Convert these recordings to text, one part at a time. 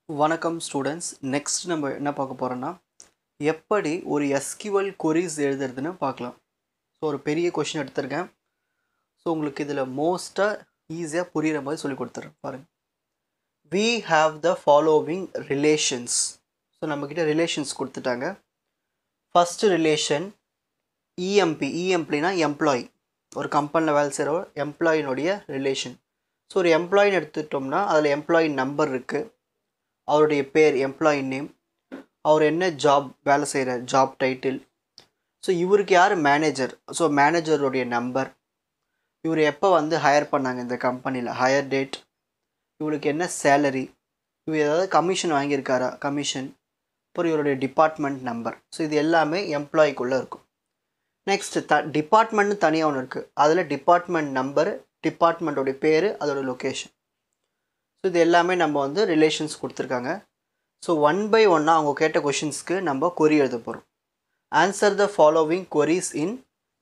வணக்கம் students. Next நம்ம என்ன பார்க்க போகிறோன்னா எப்படி ஒரு எஸ்கியூஎல் கொரிஸ் எழுதுறதுன்னு பார்க்கலாம். ஸோ ஒரு பெரிய கொஷின் எடுத்திருக்கேன். ஸோ உங்களுக்கு இதில் மோஸ்ட்டாக ஈஸியாக புரிகிற மாதிரி சொல்லி கொடுத்துட்றேன் பாருங்கள். We have the following relations. So நம்மக்கிட்ட ரிலேஷன்ஸ் கொடுத்துட்டாங்க. ஃபஸ்ட்டு ரிலேஷன் இஎம்பினா எம்ப்ளாயி, ஒரு கம்பெனியில் வேலை செய்கிற எம்ப்ளாயினுடைய ரிலேஷன். ஸோ ஒரு எம்ப்ளாயின்னு எடுத்துட்டோம்னா அதில் எம்ப்ளாயி நம்பர் இருக்குது, அவருடைய பேர் எம்ப்ளாயி நேம், அவர் என்ன ஜாப் வேலை செய்கிற ஜாப் டைட்டில், ஸோ இவருக்கு யார் மேனேஜர், ஸோ மேனேஜருடைய நம்பர், இவர் எப்போ ஹையர் பண்ணாங்க இந்த கம்பெனியில், ஹையர் டேட், இவருக்கு என்ன சேலரி, இவர் ஏதாவது கமிஷன் வாங்கியிருக்காரா கமிஷன், அப்புறம் இவருடைய டிபார்ட்மெண்ட் நம்பர். ஸோ இது எல்லாமே எம்ப்ளாய்க்குள்ளே இருக்கும். நெக்ஸ்ட்டு டிபார்ட்மெண்ட்னு தனியாக ஒன்று இருக்குது, அதில் டிபார்ட்மெண்ட் நம்பரு, டிபார்ட்மெண்ட்டோடைய பேர், அதோட லொக்கேஷன். ஸோ இது எல்லாமே நம்ம ரிலேஷன்ஸ் கொடுத்துருக்காங்க. ஸோ ஒன் பை ஒன்னாக அவங்க கேட்ட கொஷின்ஸ்க்கு நம்ம கொரி எழுத போகிறோம். Answer the following queries in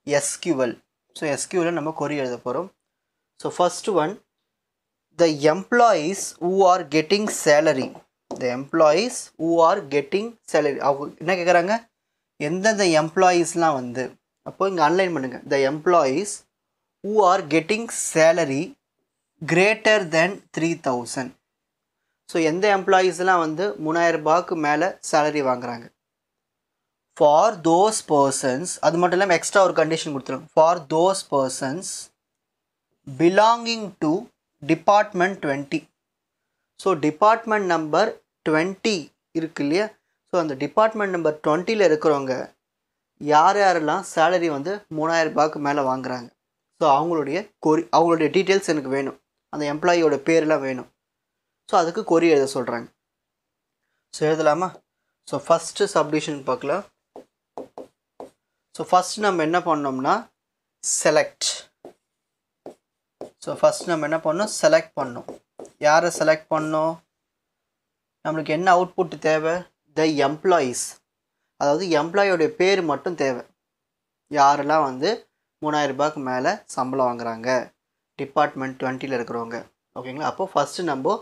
SQL. So SQL நம்ம கொரி எழுத போகிறோம். So first one, the employees who are getting salary. The employees who are getting salary. அவங்க என்ன கேட்குறாங்க, எந்தெந்த எம்ப்ளாயீஸ்லாம் அப்போது இங்கே அன்லைன் பண்ணுங்கள். The employees who are getting salary greater than 3000. So எந்த எம்ப்ளாயீஸ்லாம் 3000 ரூபாய்க்கு மேலே சேலரி வாங்குறாங்க. ஃபார் தோஸ் பர்சன்ஸ், அது மட்டும் இல்லாமல் எக்ஸ்ட்ரா ஒரு கண்டிஷன் கொடுத்துருங்க. For those persons belonging to department 20. So department number 20 இருக்கு இல்லையா, ஸோ அந்த டிபார்ட்மெண்ட் நம்பர் 20ல் இருக்கிறவங்க யார் யாரெல்லாம் சேலரி 3000 ரூபாய்க்கு மேலே வாங்குறாங்க. ஸோ அவங்களுடைய டீட்டெயில்ஸ் எனக்கு வேணும், அந்த எம்ப்ளாயியோட பேரெலாம் வேணும். ஸோ அதுக்கு கொரி எழுத சொல்கிறாங்க. ஸோ எழுதலாமா? ஸோ ஃபஸ்ட்டு சப்டிஷன் பார்க்கலாம். ஸோ ஃபஸ்ட் நம்ம என்ன பண்ணோம்னா செலக்ட். ஸோ ஃபஸ்ட் நம்ம என்ன பண்ணோம், செலக்ட் பண்ணோம். யாரை செலக்ட் பண்ணோம், நம்மளுக்கு என்ன அவுட்புட் தேவை, த எம்ப்ளாயீஸ், அதாவது எம்ப்ளாயோடைய பேர் மட்டும் தேவை. யாரெல்லாம் 3000 ரூபாய்க்கு மேலே சம்பளம் வாங்குறாங்க டிபார்ட்மெண்ட் 20ல் இருக்கிறவங்க. ஓகேங்களா? அப்போது ஃபஸ்ட்டு நம்ம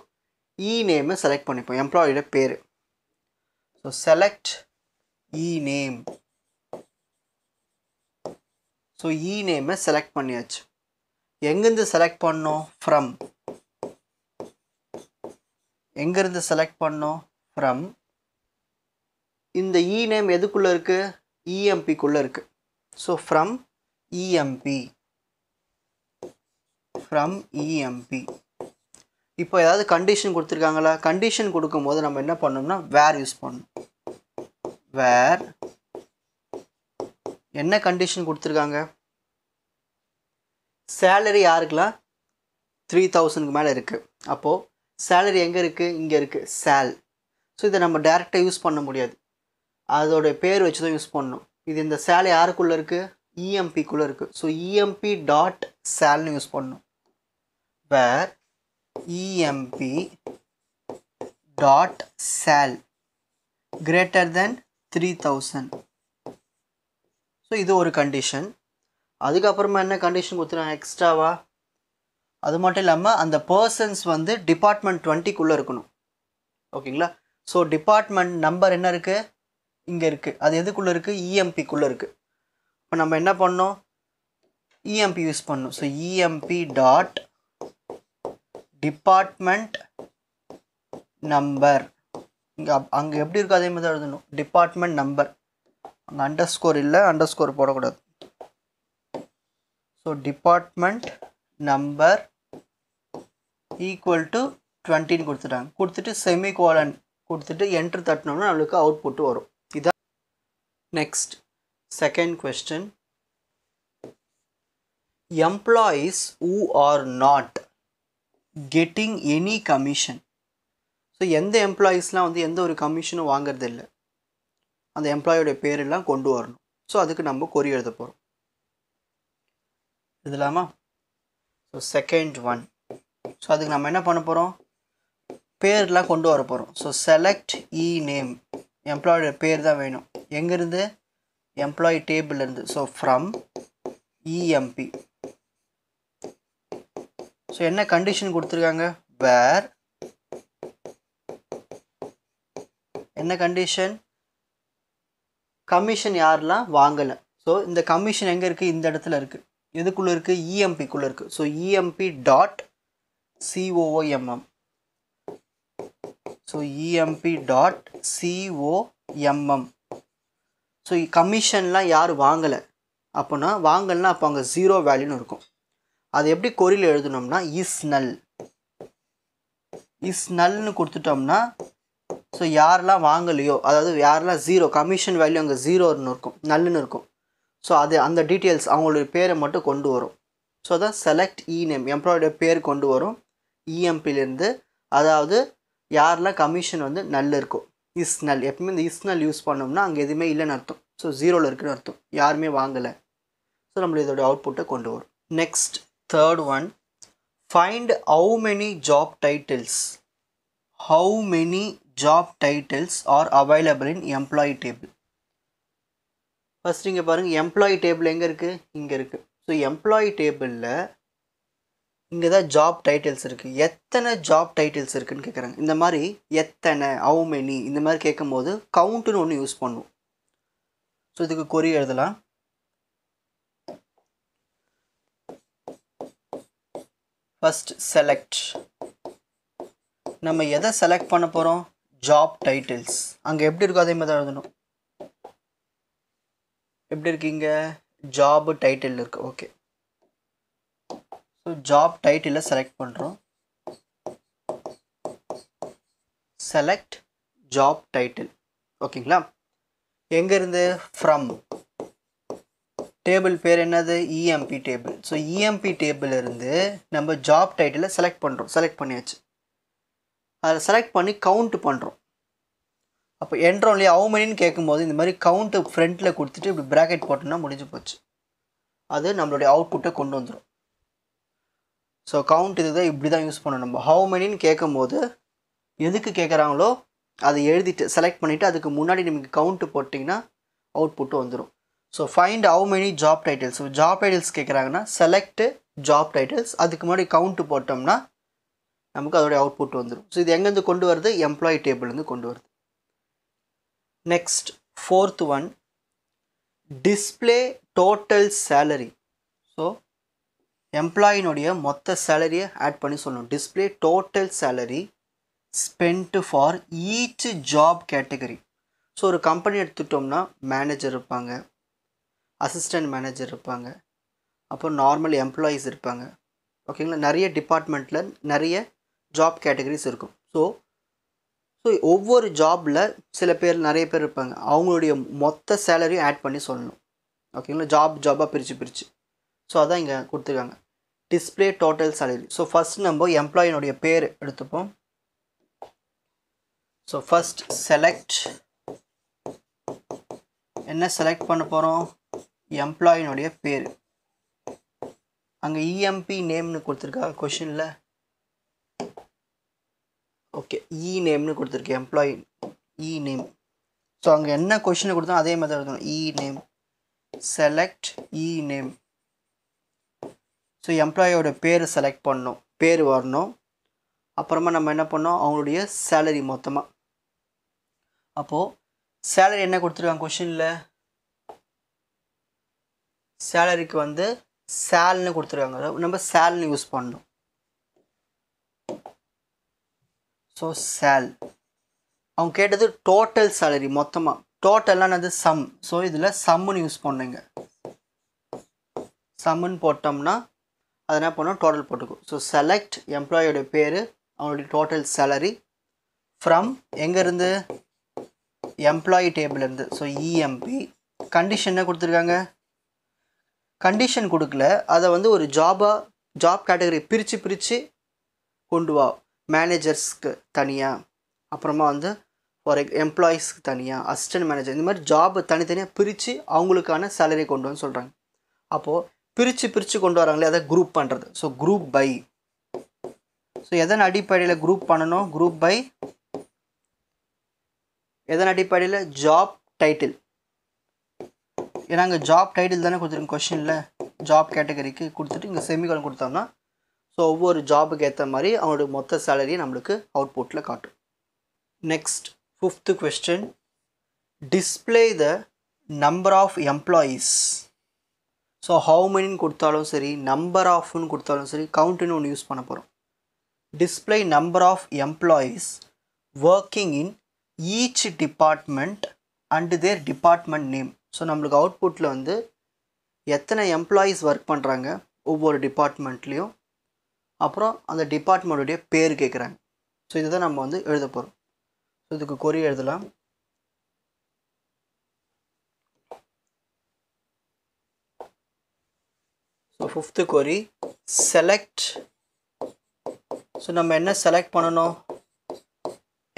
இ நேமை செலக்ட் பண்ணிப்போம், எம்ப்ளாயோட பேர். So select E name. So இ நேமை செலக்ட் பண்ணியாச்சு. எங்கேருந்து செலக்ட் பண்ணோம், ஃப்ரம். எங்கேருந்து செலக்ட் பண்ணோம், ஃப்ரம். இந்த இ நேம் எதுக்குள்ளே இருக்குது, இஎம்பிக்குள்ளே இருக்குது. So from இஎம்பி. ஃப்ரம் இஎம்பி. இப்போ ஏதாவது கண்டிஷன் கொடுத்துருக்காங்களா, கண்டிஷன் கொடுக்கும்போது நம்ம என்ன பண்ணோம்னா வேர் யூஸ் பண்ணணும். வேர் என்ன கண்டிஷன் கொடுத்துருக்காங்க, சேலரி யாருக்கெல்லாம் 3000க்கு மேலே இருக்குது. அப்போது சேலரி எங்கே இருக்குது, இங்கே இருக்குது, சேல். ஸோ இதை நம்ம டேரெக்டாக யூஸ் பண்ண முடியாது, அதோடைய பேர் வச்சு தான் யூஸ் பண்ணணும். இது இந்த சேல் யாருக்குள்ளே இருக்குது, இஎம்பிக்குள்ளே இருக்குது. ஸோ இஎம்பி டாட் சேல்னு யூஸ் பண்ணணும். Where EMP dot sal greater than 3000. So இது ஒரு கண்டிஷன். அதுக்கப்புறமா என்ன கண்டிஷன் கொடுத்துருக்காங்க எக்ஸ்ட்ராவா, அது மட்டும் இல்லாமல் அந்த பர்சன்ஸ் டிபார்ட்மெண்ட் 20க்குள்ளே இருக்கணும். ஓகேங்களா? ஸோ டிபார்ட்மெண்ட் நம்பர் என்ன இருக்குது, இங்கே இருக்குது, அது எதுக்குள்ளே இருக்குது, இஎம்பிக்குள்ளே இருக்குது. இப்போ நம்ம என்ன பண்ணோம், இஎம்பி யூஸ் பண்ணணும். So EMP dot department number. அங்கே எப்படி இருக்கும் அதே மாதிரி எழுதணும், டிபார்ட்மெண்ட் நம்பர். அங்கே அண்டர் ஸ்கோர் இல்லை, அண்டர் ஸ்கோர் போடக்கூடாது. So department number equal to 20ன்னு கொடுத்துட்டாங்க. கொடுத்துட்டு செமிகோலன் கொடுத்துட்டு என்ட்ரு தட்டினோம்னா நம்மளுக்கு அவுட்புட் வரும். இதான் next second question. Employees who are not getting any commission. So எந்த எம்ப்ளாயீஸ்லாம் எந்த ஒரு கமிஷனும் வாங்குறது இல்லை, அந்த எம்ப்ளாயோடைய பேரெல்லாம் கொண்டு வரணும். ஸோ அதுக்கு நம்ம கொரி எழுத போகிறோம். எழுதலாமா? So second one. ஸோ அதுக்கு நம்ம என்ன பண்ண போகிறோம், பேர்லாம் கொண்டு வர போகிறோம். ஸோ செலக்ட் இ நேம், எம்ப்ளாயோட பேர் தான் வேணும். எங்கேருந்து, எம்ப்ளாயி டேபிள்லேருந்து. So from EMP. ஸோ என்ன கண்டிஷன் கொடுத்துருக்காங்க, வேர் என்ன கண்டிஷன்? கமிஷன் யாரெல்லாம் வாங்கலை. ஸோ இந்த கமிஷன் எங்கே இருக்குது? இந்த இடத்துல இருக்குது. எதுக்குள்ளே இருக்குது? இஎம்பிக்குள்ளே இருக்குது. So EMP dot COOMM. So EMP dot COMM. So கமிஷன்லாம் யார் வாங்கலை அப்போனா வாங்கலைன்னா அப்போ அங்கே 0 வேல்யூன்னு இருக்கும். அது எப்படி கொரியில் எழுதணும்னா இஸ் நல்னு கொடுத்துட்டோம்னா ஸோ யாரெல்லாம் வாங்கலையோ, அதாவது யாரெல்லாம் 0 கமிஷன் வேல்யூ அங்கே 0ன்னு இருக்கும், நல்லுன்னு இருக்கும். ஸோ அது அந்த டீட்டெயில்ஸ் அவங்களுடைய பேரை மட்டும் கொண்டு வரும். ஸோ அதான் செலக்ட் நேம் எம்ப்ளாயோட பேர் கொண்டு வரும் இஎம்பிலேருந்து. அதாவது யாரெல்லாம் கமிஷன் வந்து நல்ல இருக்கும், இஸ் நல். எப்பவுமே இந்த இஸ் நல் யூஸ் பண்ணோம்னா அங்கே எதுவுமே இல்லைன்னு அர்த்தம். ஸோ 0ல் இருக்குன்னு அர்த்தம், யாருமே வாங்கலை. ஸோ நம்மள இதோட அவுட்புட்டை கொண்டு வரும். Next third one, find how many job titles are available in employee table. First இங்கே பாருங்கள், எம்ப்ளாயி டேபிள் எங்கே இருக்குது? இங்கே இருக்குது. ஸோ எம்ப்ளாயி டேபிளில் இங்கே தான் ஜாப் டைட்டில்ஸ் இருக்குது. எத்தனை ஜாப் டைட்டில்ஸ் இருக்குதுன்னு கேட்குறாங்க. இந்த மாதிரி எத்தனை, ஹவு மெனி இந்த மாதிரி கேட்கும்போது கவுண்ட்டுன்னு ஒன்று யூஸ் பண்ணுவோம். ஸோ இதுக்கு கொரி எழுதலாம். First select. நம்ம எதை செலக்ட் பண்ண போகிறோம்? Job titles. அங்கே எப்படி இருக்கோ அதே மாதிரி தான் எழுதணும். எப்படி இருக்கீங்க? ஜாப் டைட்டில் இருக்கு. ஓகே, ஸோ ஜாப் டைட்டிலை செலக்ட் பண்ணுறோம். Select job title. ஓகேங்களா? எங்கேருந்து? ஃப்ரம். டேபிள் பேர் என்னது? இஎம்பி டேபிள். ஸோ இஎம்பி டேபிள் இருந்து நம்ம ஜாப் டைட்டிலை செலக்ட் பண்ணுறோம். செலக்ட் பண்ணியாச்சு. அதில் செலக்ட் பண்ணி கவுண்ட் பண்ணுறோம். அப்போ என்ட்ரோம் இல்லையா, ஹவு மெனின்னு கேட்கும்போது இந்த மாதிரி கவுண்ட்டு ஃப்ரண்ட்டில் கொடுத்துட்டு இப்படி ப்ராக்கெட் போட்டோம்னா முடிஞ்சு போச்சு. அது நம்மளுடைய அவுட்புட்டை கொண்டு வந்துடும். ஸோ கவுண்ட் இது தான், இப்படி தான் யூஸ் பண்ணணும். நம்ம ஹவு மெனின்னு கேட்கும்போது எதுக்கு கேட்குறாங்களோ அதை எழுதிட்டு செலக்ட் பண்ணிவிட்டு அதுக்கு முன்னாடி நமக்கு கவுண்ட்டு போட்டிங்கன்னா அவுட்புட்டு வந்துடும். So find how many job titles. So job titles கேட்குறாங்கன்னா செலக்ட் ஜாப் டைட்டில்ஸ், அதுக்கு முன்னாடி கவுண்ட்டு போட்டோம்னா நமக்கு அதோடைய அவுட்புட் வந்துடும். ஸோ இது எங்கேருந்து கொண்டு வருது? எம்ப்ளாயி டேபிள்லேருந்து கொண்டு வருது. Next fourth one, display total salary. So எம்ப்ளாயினுடைய மொத்த சேலரியை ஆட் பண்ணி சொல்லணும். Display total salary spend for each job category. So ஒரு கம்பெனி எடுத்துட்டோம்னா மேனேஜர் இருப்பாங்க, அசிஸ்டன்ட் மேனேஜர் இருப்பாங்க, அப்புறம் நார்மல் எம்ப்ளாயீஸ் இருப்பாங்க. ஓகேங்களா? நிறைய டிபார்ட்மெண்ட்டில் நிறைய ஜாப் கேட்டகரிஸ் இருக்கும். ஸோ ஒவ்வொரு ஜாபில் சில பேர் நிறைய பேர் இருப்பாங்க, அவங்களுடைய மொத்த சேலரியும் ஆட் பண்ணி சொல்லணும். ஓகேங்களா? ஜாபாக பிரித்து. ஸோ அதான் இங்கே கொடுத்துருக்காங்க, display total salary. So first நம்ம எம்ப்ளாயினுடைய பேர் எடுத்துப்போம். So first select. என்ன செலக்ட் பண்ண போகிறோம்? எம்ப்ளாயினுடைய பேர். அங்கே இஎம்பி நேம்னு கொடுத்துருக்கா கொஷினில்? ஓகே, நேம்னு கொடுத்துருக்கு, எம்ப்ளாயி நேம். ஸோ அங்கே என்ன கொஷினை கொடுத்தோம் அதே மாதிரி எழுதணும், நேம். Select name. ஸோ எம்ப்ளாயோட பேர் செலக்ட் பண்ணணும், பேர் வரணும். அப்புறமா நம்ம என்ன பண்ணோம்? அவங்களுடைய சேலரி மொத்தமாக. அப்போது சேலரி என்ன கொடுத்துருக்காங்க கொஷினில்? சேலரிக்கு வந்து சேல்னு கொடுத்துருக்காங்க, நம்ம சேல்னு யூஸ் பண்ணணும். So sale. அவங்க கேட்டது டோட்டல் சேலரி மொத்தமாக. டோட்டல்லாம் அது சம். ஸோ இதில் சம்முன்னு யூஸ் பண்ணுங்க. சம்முன்னு போட்டோம்னா அது என்ன பண்ணோம்? டோட்டல் போட்டுக்கும். ஸோ செலக்ட் எம்ப்ளாயோட பேர், அவங்களுடைய டோட்டல் சேலரி ஃப்ரம் எங்கேருந்து? எம்ப்ளாயி டேபிள்லேருந்து. So EMP. கண்டிஷன் என்ன கொடுத்துருக்காங்க? கண்டிஷன் கொடுக்கல, அதை வந்து ஒரு ஜாப் கேட்டகரி பிரித்து கொண்டு வா. மேனேஜர்ஸ்க்கு தனியாக, அப்புறமா வந்து ஃபார் எம்ப்ளாயீஸ்க்கு தனியாக, அசிஸ்டன்ட் மேனேஜர், இந்த மாதிரி ஜாப் தனித்தனியாக பிரித்து அவங்களுக்கான சேலரி கொண்டு வந்து சொல்கிறாங்க. அப்போது பிரித்து கொண்டு வராங்களே, அதை குரூப் பண்ணுறது. So group by. ஸோ எதன் அடிப்படையில் குரூப் பண்ணணும்? குரூப் பை எதன் அடிப்படையில்? Job title. ஏன்னா அங்கே ஜாப் டைட்டில் தானே கொடுத்துருங்க கொஷினில். ஜாப் கேட்டகரிக்கு கொடுத்துட்டு இங்கே செமிகோலன் கொடுத்தோம்னா ஸோ ஒவ்வொரு ஜாபுக்கு ஏற்ற மாதிரி அவங்களோட மொத்த சேலரியை நம்மளுக்கு அவுட்புட்டில் காட்டும். Next Fifth question, display the number of employees. So how many கொடுத்தாலும் சரி, number of கொடுத்தாலும் சரி, count னு ஒன்று யூஸ் பண்ண போகிறோம். Display number of employees working in each department and their department name. So நம்மளுக்கு அவுட்புட்டில் வந்து எத்தனை எம்ப்ளாயீஸ் ஒர்க் பண்ணுறாங்க ஒவ்வொரு டிபார்ட்மெண்ட்லேயும், அப்புறம் அந்த டிபார்ட்மெண்ட்டுடைய பேர் கேட்குறாங்க. ஸோ இதுதான் நம்ம வந்து எழுத போகிறோம். ஸோ இதுக்கு கொரி எழுதலாம். ஸோ ஃபிஃப்த்து கொரி, செலக்ட். ஸோ நம்ம என்ன செலக்ட் பண்ணணும்,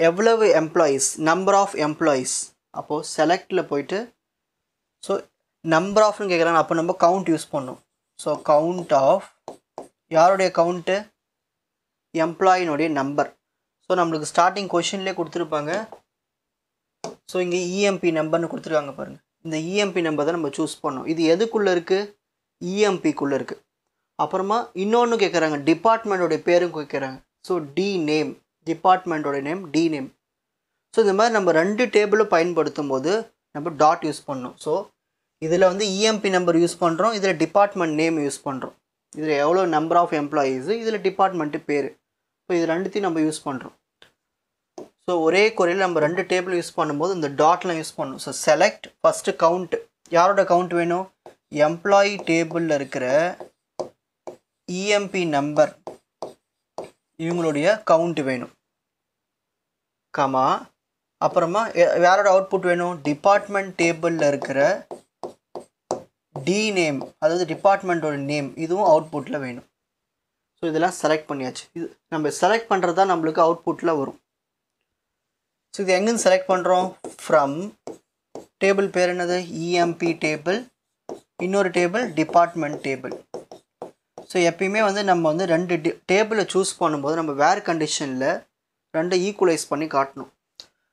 எவ்வளவு எம்ப்ளாயீஸ், நம்பர் ஆஃப் எம்ப்ளாயீஸ். அப்போது செலக்டில் போயிட்டு ஸோ நம்பர் ஆஃப்னு கேட்குறாங்க, அப்போ நம்ம கவுண்ட் யூஸ் பண்ணணும். ஸோ கவுண்ட் ஆஃப், யாருடைய கவுண்ட்டு, எம்ப்ளாயினுடைய நம்பர். ஸோ நம்மளுக்கு ஸ்டார்டிங் கொஷின்லேயே கொடுத்துருப்பாங்க. ஸோ இங்கே இஎம்பி நம்பர்னு கொடுத்துருக்காங்க பாருங்கள். இந்த இஎம்பி நம்பர் தான் நம்ம சூஸ் பண்ணோம். இது எதுக்குள்ளே இருக்குது, இஎம்பிக்குள்ளே இருக்குது. அப்புறமா இன்னொன்று கேட்குறாங்க, டிபார்ட்மெண்ட்டோடைய பேரும் கேட்குறாங்க. ஸோ டி நேம், டிபார்ட்மெண்ட்டோட நேம் டி நேம். ஸோ இந்த மாதிரி நம்ம ரெண்டு டேபிளும் பயன்படுத்தும் போது நம்ம டாட் யூஸ் பண்ணோம். ஸோ இதில் வந்து இஎம்பி நம்பர் யூஸ் பண்ணுறோம், இதில் டிபார்ட்மெண்ட் நேம் யூஸ் பண்ணுறோம். இதில் எவ்வளோ நம்பர் ஆஃப் எம்ப்ளாயீஸு, இதில் டிபார்ட்மெண்ட்டு பேர். ஸோ இது ரெண்டுத்தையும் நம்ம யூஸ் பண்ணுறோம். ஸோ ஒரே குறையில் நம்ம ரெண்டு டேபிள் யூஸ் பண்ணும்போது இந்த டாட்லாம் யூஸ் பண்ணணும். ஸோ செலக்ட், ஃபஸ்ட்டு கவுண்ட், யாரோட கவுண்ட் வேணும், எம்ப்ளாயி டேபிளில் இருக்கிற இஎம்பி நம்பர், இவங்களுடைய கவுண்ட் வேணும், கமா. அப்புறமா யாரோட அவுட்புட் வேணும், டிபார்ட்மெண்ட் டேபிளில் இருக்கிற டி நேம், அதாவது டிபார்ட்மெண்ட்டோட நேம், இதுவும் அவுட்புட்டில் வேணும். ஸோ இதெல்லாம் செலக்ட் பண்ணியாச்சு. இது நம்ம செலக்ட் பண்ணுறது தான் நம்மளுக்கு அவுட்புட்டில் வரும். ஸோ இது எங்கேருந்து செலக்ட் பண்ணுறோம், ஃப்ரம் டேபிள் பேர் என்னது, இஎம்பி டேபிள், இன்னொரு டேபிள் டிபார்ட்மெண்ட் டேபிள். ஸோ எப்பயுமே வந்து நம்ம வந்து ரெண்டு டேபிளை சூஸ் பண்ணும்போது நம்ம வேர் கண்டிஷனில் ரெண்டு ஈக்குவலைஸ் பண்ணி காட்டணும்.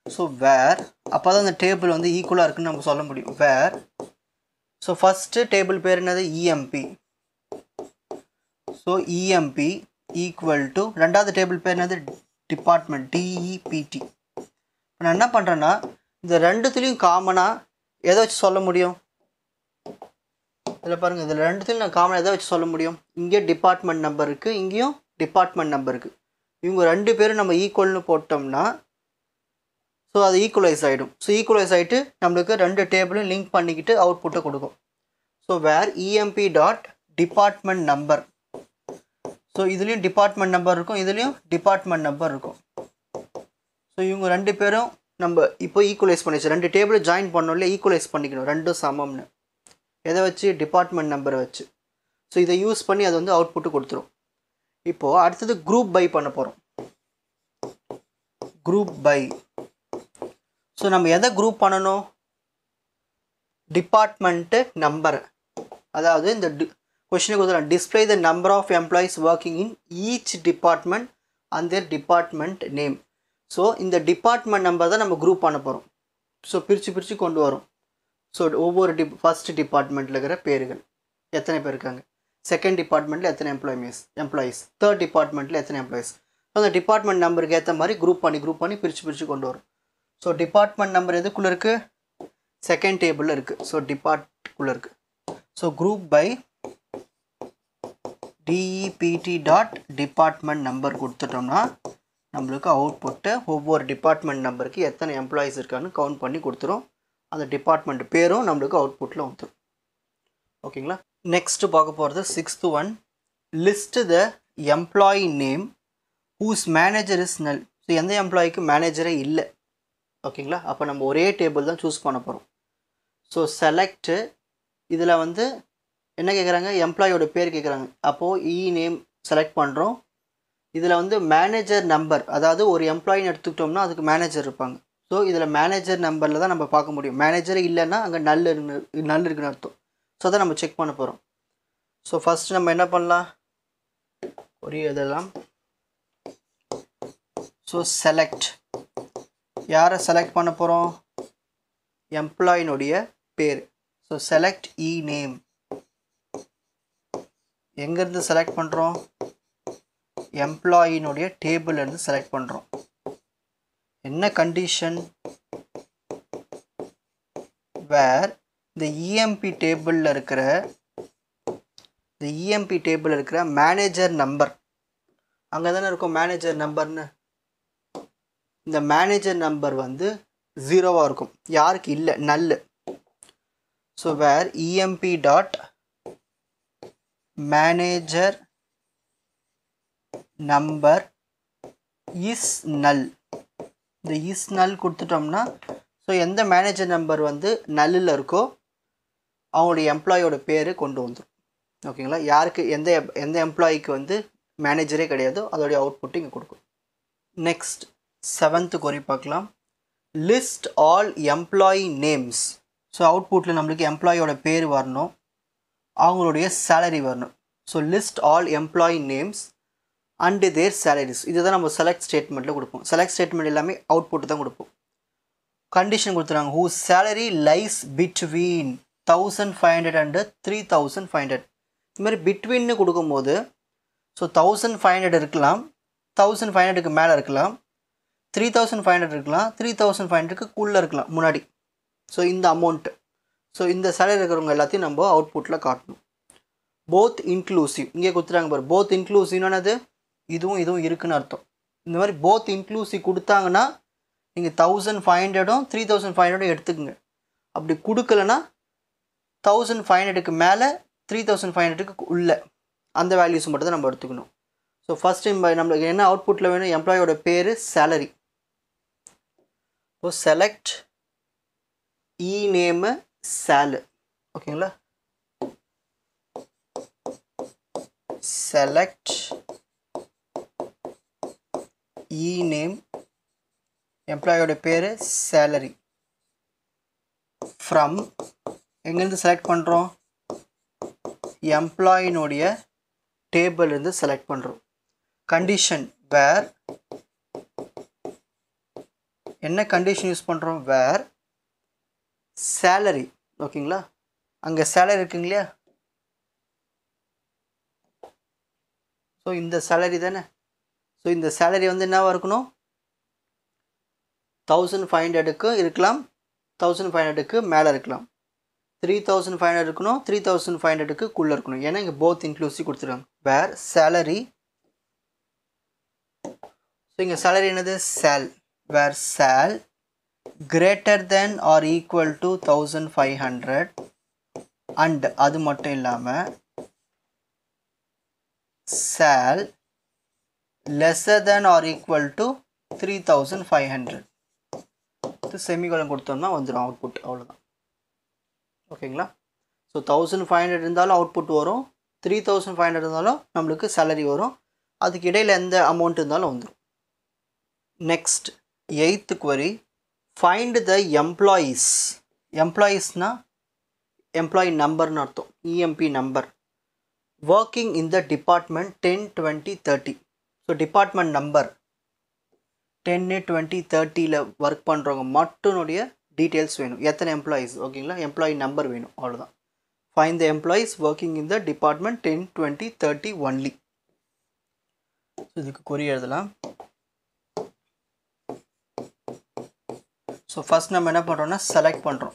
ஸோ வேர், அப்போ தான் அந்த டேபிள் வந்து ஈக்குவலாக இருக்குன்னு நம்ம சொல்ல முடியும். வேர், ஸோ ஃபஸ்ட்டு டேபிள் பேர் என்னது, இஎம்பி. ஸோ இஎம்பி ஈக்குவல் டு, ரெண்டாவது டேபிள் பேர் என்னது, டிபார்ட்மெண்ட், டிஇபிடி. நான் என்ன பண்ணுறேன்னா, இந்த ரெண்டுத்துலேயும் காமனாக எதை வச்சு சொல்ல முடியும், இதில் பாருங்கள், இதில் ரெண்டுத்துலையும் நான் காமனாக எதை வச்சு சொல்ல முடியும், இங்கே டிபார்ட்மெண்ட் நம்பர் இருக்குது, இங்கேயும் டிபார்ட்மெண்ட் நம்பர் இருக்குது. இவங்க ரெண்டு பேரும் நம்ம ஈக்குவல்னு போட்டோம்னா ஸோ அது ஈக்குவலைஸ் ஆகிடும். ஸோ ஈக்குவலைஸ் ஆகிட்டு நம்மளுக்கு ரெண்டு டேபிளும் லிங்க் பண்ணிக்கிட்டு அவுட்புட்டை கொடுக்கும். So where EMP dot department number. So இதுலேயும் டிபார்ட்மெண்ட் நம்பர் இருக்கும், இதுலேயும் டிபார்ட்மெண்ட் நம்பர் இருக்கும். ஸோ இவங்க ரெண்டு பேரும் நம்ம இப்போ ஈக்குவலைஸ் பண்ணிச்சு, ரெண்டு டேபிள் ஜாயின் பண்ணோம்ல, ஈக்குவலைஸ் பண்ணிக்கணும், ரெண்டும் சமம்னு. எதை வச்சு, டிபார்ட்மெண்ட் நம்பரை வச்சு. ஸோ இதை யூஸ் பண்ணி அது வந்து அவுட்புட்டு கொடுத்துரும். இப்போது அடுத்தது குரூப் பை பண்ண போகிறோம். Group by. ஸோ நம்ம எதை குரூப் பண்ணணும், டிபார்ட்மெண்ட்டு நம்பரை. அதாவது இந்த கொஸ்டினுக்கு கொடுத்துருவோம், display the number of employees working in each department and their department name. So இந்த டிபார்ட்மெண்ட் நம்பர் தான் நம்ம குரூப் பண்ண போகிறோம். ஸோ பிரித்து கொண்டு வரும். ஸோ ஒவ்வொரு ஃபஸ்ட் டிபார்ட்மெண்ட்டில் இருக்கிற பேர்கள் எத்தனை பேர் இருக்காங்க, செகண்ட் டிபார்ட்மெண்ட்டில் எத்தனை எம்ப்ளாயீஸ், தேர்ட் டிபார்ட்மெண்ட்டில் எத்தனை எம்ப்ளாயீஸ். ஸோ அந்த டிபார்ட்மெண்ட் நம்பருக்கு ஏற்ற மாதிரி குரூப் பண்ணி பிரித்து கொண்டு வரும். ஸோ டிபார்ட்மெண்ட் நம்பர் எதுக்குள்ளே இருக்குது, செகண்ட் டேபிளில் இருக்குது. ஸோ டிபார்ட்குள்ளே இருக்குது. So group by DEPT dot department number கொடுத்துட்டோம்னா நம்மளுக்கு அவுட்புட்டு ஒவ்வொரு டிபார்ட்மெண்ட் நம்பருக்கு எத்தனை எம்ப்ளாயீஸ் இருக்கான்னு கவுண்ட் பண்ணி கொடுத்துரும். அந்த டிபார்ட்மெண்ட் பேரும் நம்மளுக்கு அவுட்புட்டில் வந்துடும். ஓகேங்களா. நெக்ஸ்ட்டு பார்க்க போகிறது sixth one, list the employee name whose manager is null. So எந்த எம்ப்ளாய்க்கு மேனேஜரே இல்லை. ஓகேங்களா. அப்போ நம்ம ஒரே டேபிள் தான் சூஸ் பண்ண போகிறோம். ஸோ செலக்ட்டு, இதில் வந்து என்ன கேட்குறாங்க, எம்ப்ளாயோட பேர் கேட்குறாங்க. அப்போது இ நேம் செலக்ட் பண்ணுறோம். இதில் வந்து மேனேஜர் நம்பர், அதாவது ஒரு எம்ப்ளாயின்னு எடுத்துக்கிட்டோம்னா அதுக்கு மேனேஜர் இருப்பாங்க. ஸோ இதில் மேனேஜர் நம்பரில் தான் நம்ம பார்க்க முடியும். மேனேஜர் இல்லைன்னா அங்கே நல் இருக்குன்னு அர்த்தம். ஸோ அதை நம்ம செக் பண்ண போகிறோம். ஸோ ஃபஸ்ட்டு நம்ம என்ன பண்ணலாம், ஒரு இதெல்லாம். ஸோ செலக்ட், யாரை செலக்ட் பண்ண போகிறோம், எம்ப்ளாயினுடைய பேர். So select E name. எங்கேருந்து செலக்ட் பண்ணுறோம், எம்ப்ளாயினுடைய டேபிள்லேருந்து செலக்ட் பண்ணுறோம். என்ன கண்டிஷன், வேர் இந்த இஎம்பி டேபிளில் இருக்கிற மேனேஜர் நம்பர், அங்கே தானே இருக்கும் மேனேஜர் நம்பர்னு, இந்த மேனேஜர் நம்பர் வந்து 0வாக இருக்கும், யாருக்கு இல்லை, null. So where EMP dot manager number is null. இந்த இஸ் நல் கொடுத்துட்டோம்னா ஸோ எந்த மேனேஜர் நம்பர் வந்து நல்லில் இருக்கோ அவங்களுடைய எம்ப்ளாயோட பேர் கொண்டு வந்துடும். ஓகேங்களா, யாருக்கு எந்த எம்ப்ளாய்க்கு வந்து மேனேஜரே கிடையாதோ அதோடைய அவுட்புட் இங்கே கொடுக்கும். நெக்ஸ்ட் 7th query பார்க்கலாம். List all employee names. So அவுட்புட்டில் நம்மளுக்கு எம்ப்ளாயோட பேர் வரணும், அவங்களுடைய சேலரி வரணும். So list all employee names and their salaries. இதுதான் நம்ம செலக்ட் ஸ்டேட்மெண்ட்டில் கொடுப்போம். செலக்ட் ஸ்டேட்மெண்ட் எல்லாமே அவுட்புட் தான் கொடுப்போம். கண்டிஷன் கொடுத்துறாங்க, whose salary lies between 1500 and 3500. இது மாதிரி பிட்வீன்னு கொடுக்கும்போது ஸோ 1500 இருக்கலாம், 1500க்கு மேலே இருக்கலாம், 3500 இருக்கலாம், 3500க்குள்ளே இருக்கலாம் முன்னாடி. ஸோ இந்த அமௌண்ட்டு, ஸோ இந்த சேலரி இருக்கிறவங்க எல்லாத்தையும் நம்ம அவுட்புட்டில் காட்டணும். போத் இன்க்ளூசிவ் இங்கே கொடுத்துறாங்க பாரு. போத் இன்க்ளூசிவ்னானது இதுவும் இருக்குன்னு அர்த்தம். இந்த மாதிரி போத் இன்க்ளூசிவ் கொடுத்தாங்கன்னா நீங்கள் 1500ம் 3500ம் எடுத்துக்கோங்க. அப்படி கொடுக்கலன்னா 1500க்கு மேலே 3500க்கு உள்ள அந்த வேல்யூஸ் மட்டும் தான் நம்ம எடுத்துக்கணும். ஸோ ஃபஸ்ட்டு நம்மளுக்கு என்ன அவுட்புட்டில் வேணும், எம்ப்ளாயோட பேர் சேலரி. ஸோ செலக்ட் இ நேமு சேலு. ஓகேங்களா, செலக்ட் இ நேம், எம்ப்ளாயோட பேர் சேலரி, ஃப்ரம் எங்கேருந்து செலக்ட் பண்ணுறோம், எம்ப்ளாயினுடைய டேபிள் இருந்து செலக்ட் பண்ணுறோம். கண்டிஷன் வேர், என்ன கண்டிஷன் யூஸ் பண்ணுறோம், வேர் சேலரி. ஓகேங்களா, அங்கே சேலரி இருக்குங்க இல்லையா, ஸோ இந்த சேலரி தானே. ஸோ இந்த சேலரி வந்து என்னவாக இருக்கணும், 1500க்கு இருக்கலாம், 1500க்கு மேலே இருக்கலாம், 3500 இருக்கணும், 3500க்குள்ளே இருக்கணும். ஏன்னா இங்கே போத் இன்க்ளூசிவ் கொடுத்துருக்காங்க. வேர் சேலரி, ஸோ இங்கே சேலரி என்னது, sal. Where sal greater than or equal to 1500 and அது மட்டும் இல்லாமல் sal lesser than or equal to 3500. Semicolon கொடுத்தோம்னா வந்துடும் அவுட்புட், அவ்வளோதான். ஓகேங்களா, ஸோ 1500 இருந்தாலும் அவுட்புட் வரும், 3500 இருந்தாலும் நம்மளுக்கு சேலரி வரும், அதுக்கு இடையில் எந்த அமௌண்ட் இருந்தாலும் வந்துடும். Next 8th query, find the employees. எம்ப்ளாயீஸ்னால் எம்ப்ளாயி நம்பர்னு அர்த்தம், EMP number. Working in the department 10, 20, 30. ஸோ டிபார்ட்மெண்ட் நம்பர் 10, 20, 30ல் ஒர்க் பண்ணுறவங்க மட்டுனுடைய டீட்டெயில்ஸ் வேணும். எத்தனை எம்ப்ளாயீஸ், ஓகேங்களா, எம்ப்ளாயி நம்பர் வேணும், அவ்வளோதான். Find the employees working in the department 10, 20, 30 only. So இதுக்கு குறி எழுதலாம். ஸோ ஃபஸ்ட் நம்ம என்ன பண்ணுறோம்னா செலக்ட் பண்ணுறோம்.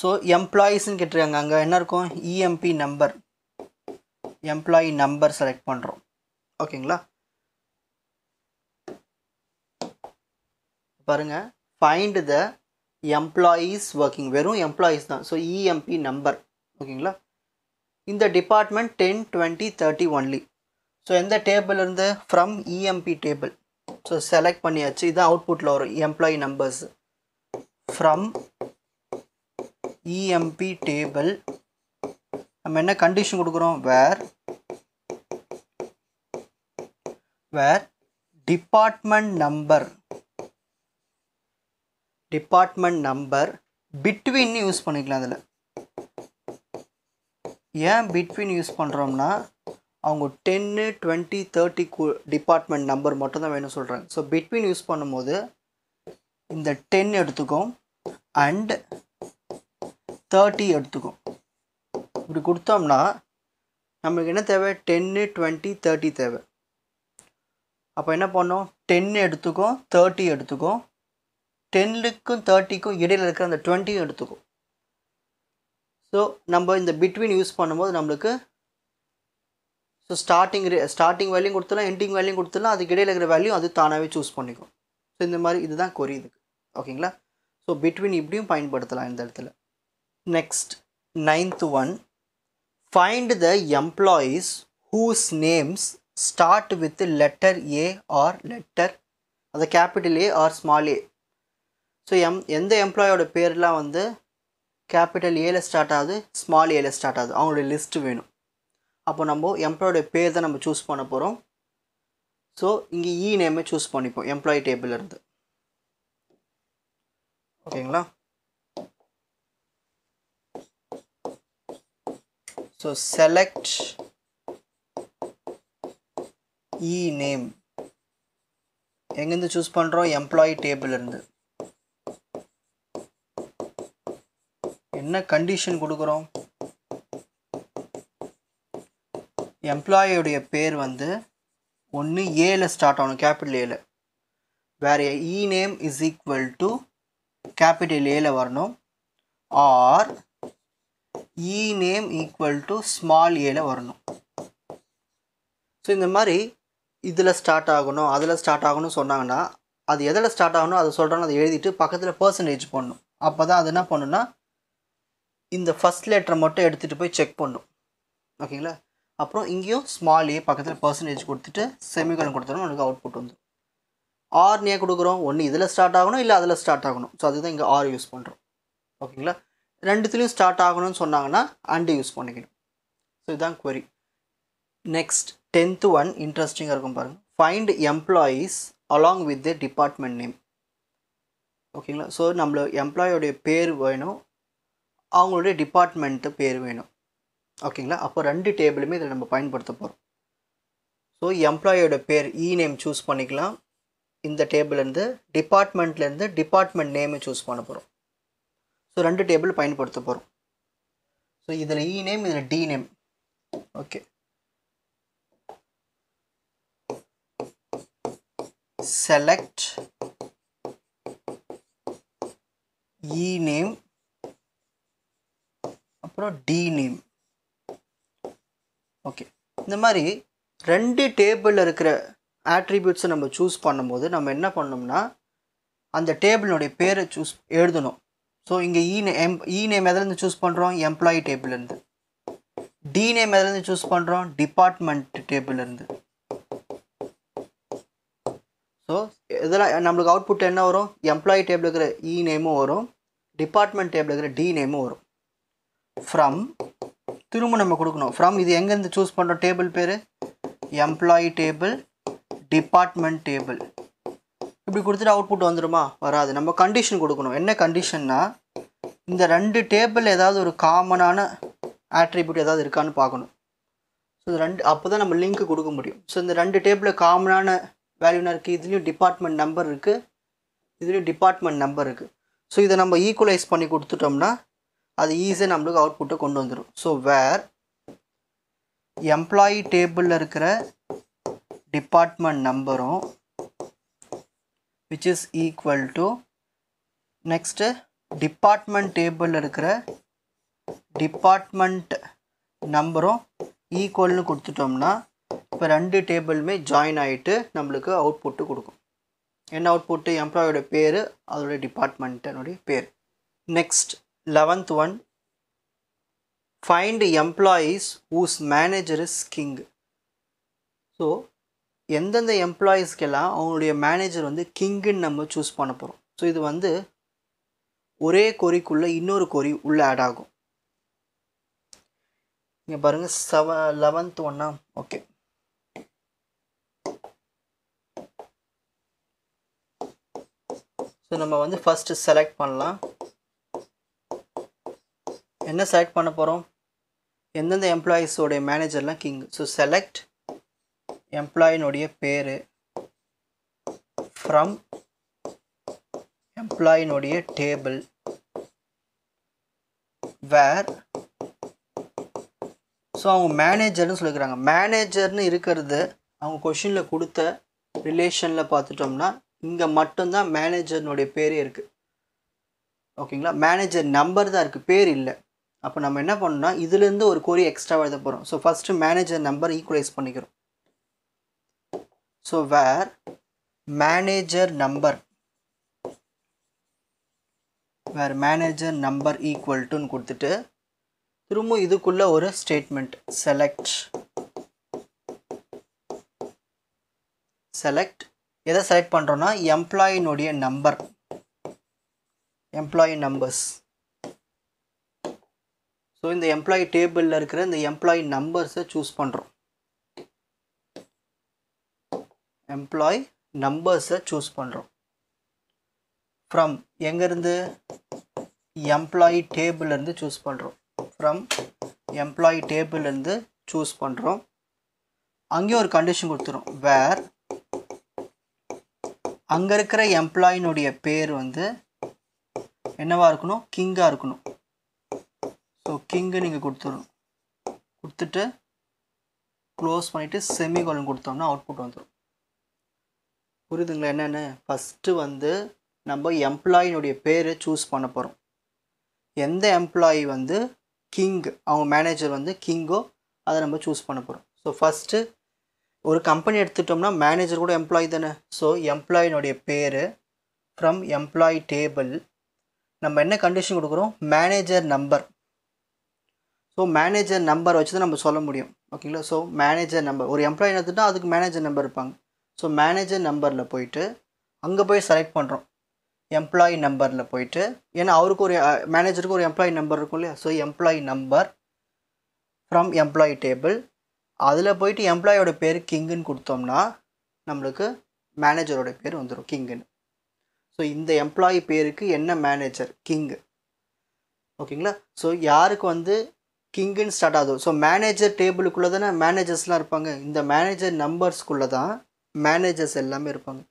ஸோ எம்ப்ளாயீஸ்ன்னு கேட்டிருக்காங்க, அங்கே என்ன இருக்கும், இஎம்பி நம்பர், எம்ப்ளாயி நம்பர் செலக்ட் பண்ணுறோம். ஓகேங்களா, பாருங்கள், ஃபைண்ட் த எம்ப்ளாயீஸ் ஒர்க்கிங், வெறும் எம்ப்ளாயீஸ் தான். So இஎம்பி number. ஓகேங்களா, இந்த டிபார்ட்மெண்ட் 10, 20, 30 ஒன்லி. ஸோ எந்த டேபிள் இருந்து, from EMP table. So select பண்ணியாச்சு, இதுதான் அவுட்புட்டில் வரும் employee numbers. From EMP table நம்ம என்ன கண்டிஷன் கொடுக்குறோம், வேர் டிபார்ட்மெண்ட் நம்பர் பிட்வீன் யூஸ் பண்ணிக்கலாம். அதில் ஏன் பிட்வீன் யூஸ் பண்ணுறோம்னா அவங்க 10, 20, 30 டிபார்ட்மெண்ட் நம்பர் மட்டும் தான் வேணும் சொல்கிறாங்க. ஸோ பிட்வீன் யூஸ் பண்ணும்போது இந்த 10 எடுத்துக்கும் அண்ட் 30 எடுத்துக்கும். இப்படி கொடுத்தோம்னா நம்மளுக்கு என்ன தேவை, 10, 20, 30 தேவை. அப்போ என்ன பண்ணோம், 10 எடுத்துக்கும், 30 எடுத்துக்கும், 10க்கும் 30க்கும் இடையில் இருக்கிற அந்த 20யும் எடுத்துக்கும். ஸோ நம்ம இந்த பிட்வீன் யூஸ் பண்ணும்போது நம்மளுக்கு ஸோ ஸ்டார்டிங் வேல்யூம் கொடுத்துடலாம், எண்டிங் வேல்யூம் கொடுத்துடலாம், அதுக்கு இடையில் இருக்கிற வேல்யூ அது தானாகவே சூஸ் பண்ணிக்கும். ஸோ இந்த மாதிரி இதுதான் கொரி இதுக்கு. ஓகேங்களா? ஸோ பிட்வீன் இப்படியும் பயன்படுத்தலாம் இந்த இடத்துல. Next 9th one, find the employees whose names start with letter A or letter அது capital A or small a. So எந்த எம்ப்ளாயோட பேர்லாம் வந்து கேபிட்டல் ஏல ஸ்டார்ட் ஆகுது, ஸ்மால் ஏல ஸ்டார்ட் ஆகுது, அவங்களுடைய லிஸ்ட்டு வேணும். அப்போ நம்ம எம்ப்ளாயோட பேர் தான் நம்ம சூஸ் பண்ண போகிறோம். ஸோ இங்கே இ நேமே சூஸ் பண்ணிப்போம் எம்ப்ளாயி டேபிள் இருந்து. ஓகேங்களா? ஸோ செலக்ட் இ நேம் எங்கேருந்து சூஸ் பண்ணுறோம்? எம்ப்ளாயி டேபிள் இருந்து. என்ன கண்டிஷன் கொடுக்குறோம்? எம்ப்ளாயியோடைய பேர் வந்து ஒன்று ஏல ஸ்டார்ட் ஆகணும், கேபிட்டல் ஏல. Where E name is equal to capital ஏல வரணும், or E name equal to small ஏல வரணும். ஸோ இந்த மாதிரி இதில் ஸ்டார்ட் ஆகணும், அதில் ஸ்டார்ட் ஆகணும்னு சொன்னாங்கன்னா அது எதில் ஸ்டார்ட் ஆகணும் அது சொல்கிறாங்க, அதை எழுதிட்டு பக்கத்தில் பர்சன்டேஜ் பண்ணணும். அப்போ தான் அது என்ன பண்ணுன்னா இந்த ஃபஸ்ட் லெட்டரை மட்டும் எடுத்துகிட்டு போய் செக் பண்ணும். ஓகேங்களா? அப்புறம் இங்கேயும் ஸ்மால் ஏ பக்கத்தில் பர்சன்டேஜ் கொடுத்துட்டு செமிகோலன் கொடுத்தோம்னா நமக்கு அவுட்புட் வந்து ஆர் ஏன் கொடுக்குறோம், ஒன்று இதில் ஸ்டார்ட் ஆகணும் இல்லை அதில் ஸ்டார்ட் ஆகணும். ஸோ அதுதான் இங்கே ஆர் யூஸ் பண்ணுறோம். ஓகேங்களா? ரெண்டுத்துலேயும் ஸ்டார்ட் ஆகணும்னு சொன்னாங்கன்னா அண்டு யூஸ் பண்ணிக்கணும். ஸோ இதுதான் query. நெக்ஸ்ட் 10th one இன்ட்ரெஸ்டிங்காக இருக்கும் பாருங்கள். Find employees along with the department name. ஓகேங்களா? ஸோ நம்மள எம்ப்ளாயோடைய பேர் வேணும், அவங்களுடைய டிபார்ட்மெண்ட்டு பேர் வேணும். ஓகேங்களா? அப்போ ரெண்டு டேபிளுமே இதில் நம்ம பயன்படுத்த போகிறோம். ஸோ எம்ப்ளாயோட பேர் இ நேம் சூஸ் பண்ணிக்கலாம் இந்த டேபிள்லேருந்து, டிபார்ட்மெண்ட்லேருந்து டிபார்ட்மெண்ட் நேமை சூஸ் பண்ண போகிறோம். ஸோ ரெண்டு டேபிள் பயன்படுத்த போகிறோம். ஸோ இதில் இ நேம், இதில் d name. Okay, select e name அப்புறம் d name. ஓகே, இந்த மாதிரி ரெண்டு டேபிளில் இருக்கிற ஆட்ரிபியூட்ஸை நம்ம சூஸ் பண்ணும்போது நம்ம என்ன பண்ணோம்னா அந்த டேபிளுடைய பேரை எழுதணும். ஸோ இங்கே இ நேம் எதுலேருந்து சூஸ் பண்ணுறோம்? எம்ப்ளாயி டேபிள்லேருந்து. டி நேம் எதுலேருந்து சூஸ் பண்ணுறோம்? டிபார்ட்மெண்ட் டேபிள்லேருந்து. ஸோ இதெல்லாம் நம்மளுக்கு அவுட்புட் என்ன வரும்? எம்ப்ளாயி டேபிள் இருக்கிற இ நேமும் வரும், டிபார்ட்மெண்ட் டேபிள் இருக்கிற டி நேமும் வரும். ஃப்ரம் திரும்ப நம்ம கொடுக்கணும். ஃப்ரம் இது எங்கேருந்து சூஸ் பண்ணுறோம்? டேபிள் பேர் எம்ப்ளாயி டேபிள், டிபார்ட்மெண்ட் டேபிள். இப்படி கொடுத்துட்டு அவுட்புட் வந்துடுமா? வராது. நம்ம கண்டிஷன் கொடுக்கணும். என்ன கண்டிஷன்னா இந்த ரெண்டு டேபிள் ஏதாவது ஒரு காமனான ஆட்ரிபியூட் ஏதாவது இருக்கான்னு பார்க்கணும். ஸோ இது ரெண்டு அப்போ தான் நம்ம லிங்க் கொடுக்க முடியும். ஸோ இந்த ரெண்டு டேபிளில் காமனான வேல்யூனா இருக்குது, இதுலேயும் டிபார்ட்மெண்ட் நம்பர் இருக்குது, இதுலேயும் டிபார்ட்மெண்ட் நம்பர் இருக்குது. ஸோ இதை நம்ம ஈக்குவலைஸ் பண்ணி கொடுத்துட்டோம்னா அது ஈஸியாக நம்மளுக்கு அவுட்புட்டை கொண்டு வந்துடும். ஸோ வேர் எம்ப்ளாயி டேபிளில் இருக்கிற டிபார்ட்மெண்ட் நம்பரும் which is equal to next department டேபிளில் இருக்கிற டிபார்ட்மெண்ட் நம்பரும் ஈக்குவல்னு கொடுத்துட்டோம்னா இப்போ ரெண்டு டேபிளுமே ஜாயின் ஆகிட்டு நம்மளுக்கு அவுட்புட்டு கொடுக்கும். என்ன அவுட்புட்டு? எம்ப்ளாயோட பேர், அதோடைய டிபார்ட்மெண்ட்டனுடைய பேர். Next 11th one, find employees whose manager is king. So எந்தெந்த எம்ப்ளாயீஸ்க்கெல்லாம் அவங்களுடைய மேனேஜர் வந்து கிங்குன்னு நம்ம சூஸ் பண்ண போகிறோம். ஸோ இது வந்து ஒரே கொரிக்குள்ளே இன்னொரு கொரி உள்ளே ஆட் ஆகும். இங்கே பாருங்கள் 11th one. ஓகே, ஸோ நம்ம வந்து ஃபஸ்ட்டு செலக்ட் பண்ணலாம். என்ன செலக்ட் பண்ண போகிறோம்? எந்தெந்த எம்ப்ளாயீஸோடைய மேனேஜர்லாம் கிங். ஸோ செலக்ட் எம்ப்ளாயினுடைய பேர் ஃப்ரம் எம்ப்ளாயினுடைய டேபிள் வேர். ஸோ அவங்க மேனேஜர்னு சொல்லிக்கிறாங்க. மேனேஜர்னு இருக்கிறது அவங்க கொஷினில் கொடுத்த ரிலேஷனில் பார்த்துட்டோம்னா இங்கே மட்டும்தான் மேனேஜர்னுடைய பேரே இருக்குது. ஓகேங்களா, மேனேஜர் நம்பர் தான் இருக்குது, பேர் இல்லை. அப்போ நம்ம என்ன பண்ணோம்னா இதுலேருந்து ஒரு கொரி எக்ஸ்ட்ரா எழுத போகிறோம். So first manager number equalise பண்ணிக்கிறோம். So where manager number equal டுன்னு கொடுத்துட்டு திரும்ப இதுக்குள்ளே ஒரு ஸ்டேட்மெண்ட் செலக்ட் எதை செலக்ட் பண்ணுறோன்னா எம்ப்ளாயினுடைய நம்பர்ஸ். ஸோ இந்த எம்ப்ளாயி டேபிளில் இருக்கிற இந்த எம்ப்ளாயி நம்பர்ஸை சூஸ் பண்ணுறோம். ஃப்ரம் எங்கேருந்து, எம்ப்ளாயி டேபிள்லேருந்து சூஸ் பண்ணுறோம். அங்கேயும் ஒரு கண்டிஷன் கொடுத்துரும், வேர் அங்கே இருக்கிற எம்ப்ளாயினுடைய பேர் வந்து என்னவாக இருக்கணும், கிங்காக இருக்கணும். ஸோ கிங்கு நீங்கள் கொடுத்துட்டு க்ளோஸ் பண்ணிவிட்டு செமிகோலன் கொடுத்தோம்னா அவுட்புட் வந்துடும். புரியுதுங்களா என்னென்னு? ஃபஸ்ட்டு வந்து நம்ம எம்ப்ளாயினுடைய பேரை சூஸ் பண்ண போகிறோம். எந்த எம்ப்ளாயி வந்து கிங், அவங்க மேனேஜர் வந்து கிங்கோ அதை நம்ம சூஸ் பண்ண போகிறோம். ஸோ ஃபஸ்ட்டு ஒரு கம்பெனி எடுத்துட்டோம்னா மேனேஜர் கூட எம்ப்ளாயி தானே. ஸோ எம்ப்ளாயினுடைய பேர் ஃப்ரம் எம்ப்ளாயி டேபிள் நம்ம என்ன கண்டிஷன் கொடுக்குறோம், manager number. So manager number வச்சு தான் நம்ம சொல்ல முடியும். ஓகேங்களா, ஸோ மேனேஜர் நம்பர் ஒரு எம்ப்ளாயி எடுத்துட்டால் அதுக்கு மேனேஜர் நம்பர் இருப்பாங்க. ஸோ மேனேஜர் நம்பரில் போயிட்டு அங்கே போய் செலக்ட் பண்ணுறோம். எம்ப்ளாயி நம்பரில் போயிட்டு, ஏன்னா அவருக்கு ஒரு மேனேஜருக்கு ஒரு எம்ப்ளாயி நம்பர் இருக்கும் இல்லையா. So employee number from employee table அதில் போயிட்டு எம்ப்ளாயோட பேர் கிங்குன்னு கொடுத்தோம்னா நம்மளுக்கு மேனேஜரோட பேர் வந்துடும் கிங்குன்னு. ஸோ இந்த எம்ப்ளாயி பேருக்கு என்ன மேனேஜர், கிங்கு. ஓகேங்களா, ஸோ யாருக்கு வந்து கிங்குன்னு ஸ்டார்ட் ஆகுது. ஸோ மேனேஜர் டேபிளுக்குள்ளே தானே மேனேஜர்ஸ்லாம் இருப்பாங்க. இந்த மேனேஜர் நம்பர்ஸ்குள்ளே தான் மேனேஜர்ஸ் எல்லாமே இருப்பாங்க.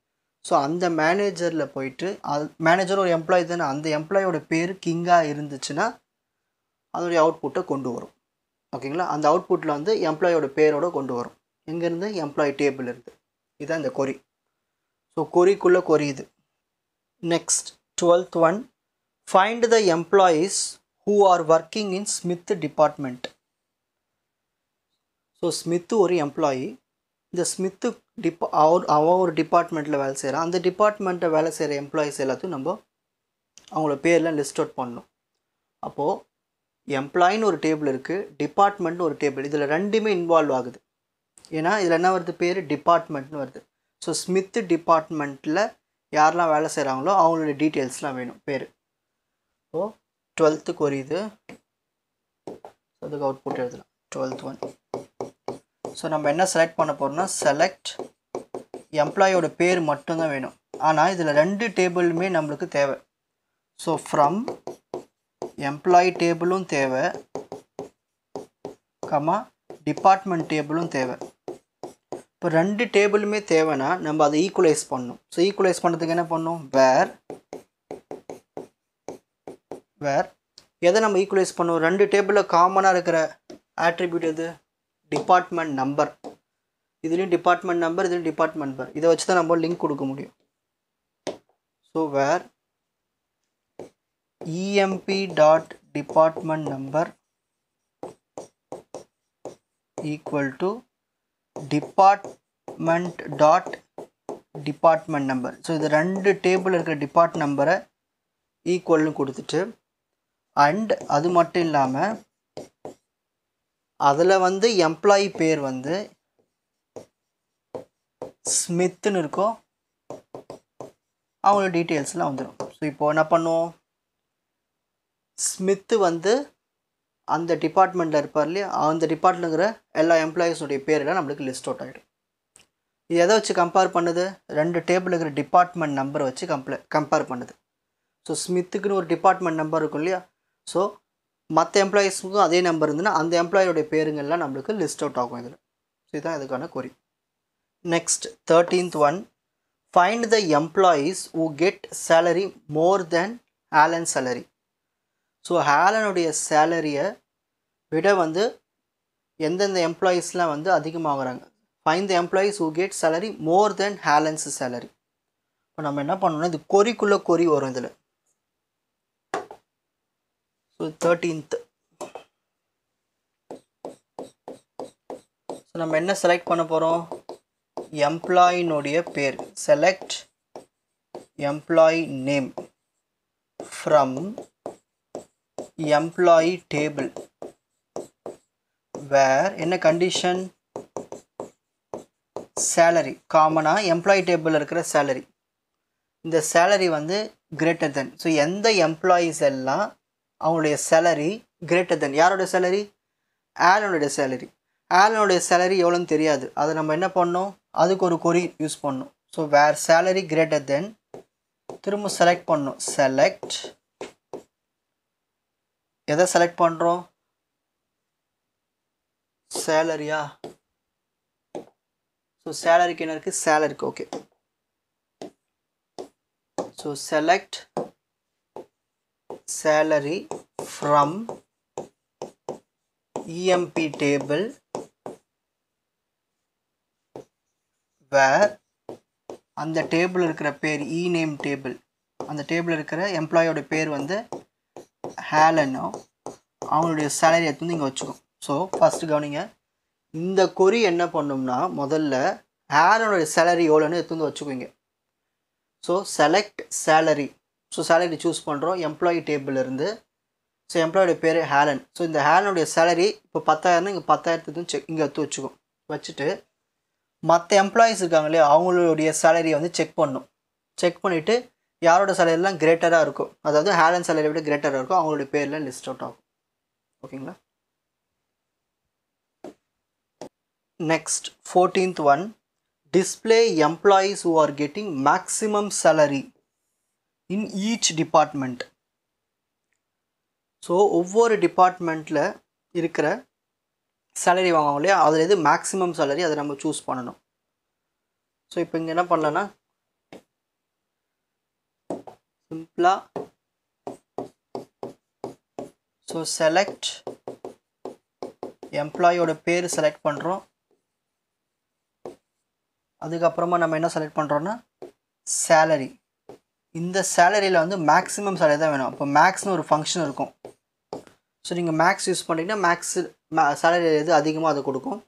ஸோ அந்த மேனேஜரில் போயிட்டு மேனேஜர் ஒரு எம்ப்ளாயி தானே, அந்த எம்ப்ளாயோட பேர் கிங்காக இருந்துச்சுன்னா அதோடைய அவுட்புட்டை கொண்டு வரும். ஓகேங்களா, அந்த அவுட்புட்டில் வந்து எம்ப்ளாயோட பேரோட கொண்டு வரும். எங்கேருந்து, எம்ப்ளாயி டேபிள் இருந்து. இதுதான் இந்த கொரி. ஸோ கொரிக்குள்ளே கொரி இது. Next 12th one, find the employees who are working in Smith department. So Smith ஒரு எம்ப்ளாயி. இந்த ஸ்மித்து அவன் ஒரு டிபார்ட்மெண்ட்டில் வேலை செய்கிறான். அந்த டிபார்ட்மெண்ட்டில் வேலை செய்கிற எம்ப்ளாயீஸ் எல்லாத்தையும் நம்ம அவங்களோட பேர்லாம் லிஸ்ட் அவுட் பண்ணணும். அப்போது எம்ப்ளாயின்னு ஒரு டேபிள் இருக்குது, டிபார்ட்மெண்ட்னு ஒரு டேபிள். இதில் ரெண்டுமே இன்வால்வ் ஆகுது. ஏன்னா இதில் என்ன வருது, பேர் டிபார்ட்மெண்ட்னு வருது. ஸோ ஸ்மித்து டிபார்ட்மெண்ட்டில் யாரெல்லாம் வேலை செய்கிறாங்களோ அவங்களோட டீட்டெயில்ஸ்லாம் வேணும், பேர். ஸோ 12th கொரி இது. அதுக்கு அவுட்புட் எழுதலாம் 12th ஒன். ஸோ நம்ம என்ன செலக்ட் பண்ண போகிறோம்னா செலக்ட் எம்ப்ளாயோட பேர் மட்டும்தான் வேணும். ஆனால் இதில் ரெண்டு டேபிளுமே நம்மளுக்கு தேவை. ஸோ ஃப்ரம் எம்ப்ளாயி டேபிளும் தேவை, டிபார்ட்மெண்ட் டேபிளும் தேவை. இப்போ ரெண்டு டேபிளுமே தேவைன்னா நம்ம அதை ஈக்குவலைஸ் பண்ணணும். ஸோ ஈக்குவலைஸ் பண்ணுறதுக்கு என்ன பண்ணணும், வேர் எதை நம்ம ஈக்குவலைஸ் பண்ணுவோம், ரெண்டு டேபிளில் காமனாக இருக்கிற ஆட்ரிபியூட் எது, டிபார்ட்மெண்ட் நம்பர். இதுலேயும் டிபார்ட்மெண்ட் நம்பர், இதுலேயும் டிபார்ட்மெண்ட் நம்பர். இதை வச்சு தான் நம்ம லிங்க் கொடுக்க முடியும். So where emp.department number equal to department.department number. So இது ரெண்டு டேபிள் இருக்கிற டிபார்ட் நம்பரை ஈக்குவல்னு கொடுத்துட்டு, அண்ட் அது மட்டும் இல்லாமல் அதில் வந்து எம்ப்ளாயி பேர் வந்து ஸ்மித்துன்னு இருக்கும், அவங்களோட டீட்டெயில்ஸ்லாம் வந்துடும். ஸோ இப்போது என்ன பண்ணுவோம், ஸ்மித்து வந்து அந்த டிபார்ட்மெண்ட்டில் இருப்பார் இல்லையா, அந்த டிபார்ட்மெண்ட்டில் இருக்கிற எல்லா எம்ப்ளாயீஸுடைய பேரெல்லாம் நம்மளுக்கு லிஸ்ட் அவுட் ஆகிடும். இது எதை வச்சு கம்பேர் பண்ணுது, ரெண்டு டேபிள் இருக்கிற டிபார்ட்மெண்ட் நம்பரை வச்சு கம்பேர் பண்ணுது. ஸோ ஸ்மித்துக்குன்னு ஒரு டிபார்ட்மெண்ட் நம்பர் இருக்கும் இல்லையா, ஸோ மற்ற எம்ப்ளாயீஸுக்கும் அதே நம்பர் இருந்துன்னா அந்த எம்ப்ளாயோடைய பேருங்கள்லாம் நம்மளுக்கு லிஸ்ட் அவுட் ஆகும் இதில். ஸோ இதுதான் இதுக்கான query. Next 13th one, find the employees who get salary more than Allen salary. So ஆலனுடைய சேலரியை விட வந்து எந்தெந்த எம்ப்ளாயீஸ்லாம் வந்து அதிகமாகறாங்க. Find the employees who get salary more than Allen's salary. இப்போ நம்ம என்ன பண்ணணும்னா இது கொரிக்குள்ளே கொரி வரும் இதில். So 13th. ஸோ நம்ம என்ன செலக்ட் பண்ண போகிறோம்? எம்ப்ளாயினுடைய பேர். Select employee name from employee table where என்ன கண்டிஷன்? சேலரி. காமனாக எம்ப்ளாயி டேபிளில் இருக்கிற சேலரி. இந்த சேலரி வந்து கிரேட்டர் தென். ஸோ எந்த எம்ப்ளாயீஸ் எல்லாம் அவங்களுடைய சேலரி கிரேட்டர் தென் யாரோடைய சேலரி? ஆலனுடைய சேலரி. ஆலனுடைய சேலரி எவ்வளோன்னு தெரியாது. அதை நம்ம என்ன பண்ணோம்? அதுக்கு ஒரு கொரி யூஸ் பண்ணோம். So where salary greater than திரும்ப செலக்ட் பண்ணோம். செலக்ட் எதை செலக்ட் பண்ணுறோம்? சேலரியா? ஸோ சேலரிக்கு என்ன இருக்குது? சேலரிக்கு okay. So select salary from EMP table where அந்த டேபிள் இருக்கிற பேர் e-name டேபிள். அந்த டேபிள் இருக்கிற எம்ப்ளாயோட பேர் வந்து ஹேலனோ. அவங்களுடைய சேலரி எடுத்து வந்து இங்கே வச்சுக்கோம். ஸோ ஃபஸ்ட்டு கவனிங்க, இந்த கொரி என்ன பண்ணோம்னா முதல்ல ஹேலனோட சேலரி எவ்வளோன்னு எடுத்து வந்து வச்சுக்கோங்க. So select salary. So salary choose பண்ணுறோம் எம்ப்ளாயி டேபிள் இருந்து. ஸோ எம்ப்ளாயோட பேர் ஹேலன். ஸோ இந்த ஹேலனுடைய சேலரி இப்போ 10,000 இங்கே 10,000 இங்கே எடுத்து வச்சுக்கோம். வச்சுட்டு மற்ற எம்ப்ளாயீஸ் இருக்காங்க இல்லையா, அவங்களுடைய சேலரியை வந்து செக் பண்ணணும். செக் பண்ணிவிட்டு யாரோட சேலரிலாம் கிரேட்டராக இருக்கும், அதாவது ஹேலன் சேலரியை விட கிரேட்டராக இருக்கும், அவங்களுடைய பேரில் லிஸ்ட் அவுட் ஆகும். ஓகேங்களா? Next 14th one, display employees who are getting maximum salary in each department. So ஒவ்வொரு டிபார்ட்மெண்ட்டில் இருக்கிற சேலரி வாங்குவோம் இல்லையா, அதில் எது மேக்ஸிமம் சேலரி அதை நம்ம சூஸ் பண்ணணும். ஸோ இப்போ இங்கே என்ன பண்ணலான்னா சிம்பிளாக ஸோ செலக்ட் எம்ப்ளாயோட பேர் செலக்ட் பண்ணுறோம். அதுக்கப்புறமா நம்ம என்ன செலக்ட் பண்ணுறோன்னா சேலரி. இந்த சேலரியில் வந்து மேக்ஸிமம் சேலரி தான் வேணும். இப்போ மேக்ஸ்னு ஒரு ஃபங்க்ஷன் இருக்கும். ஸோ நீங்கள் மேக்ஸ் யூஸ் பண்ணிங்கன்னா மேக்ஸு சேலரி எது அதிகமாக அதை கொடுக்கும்.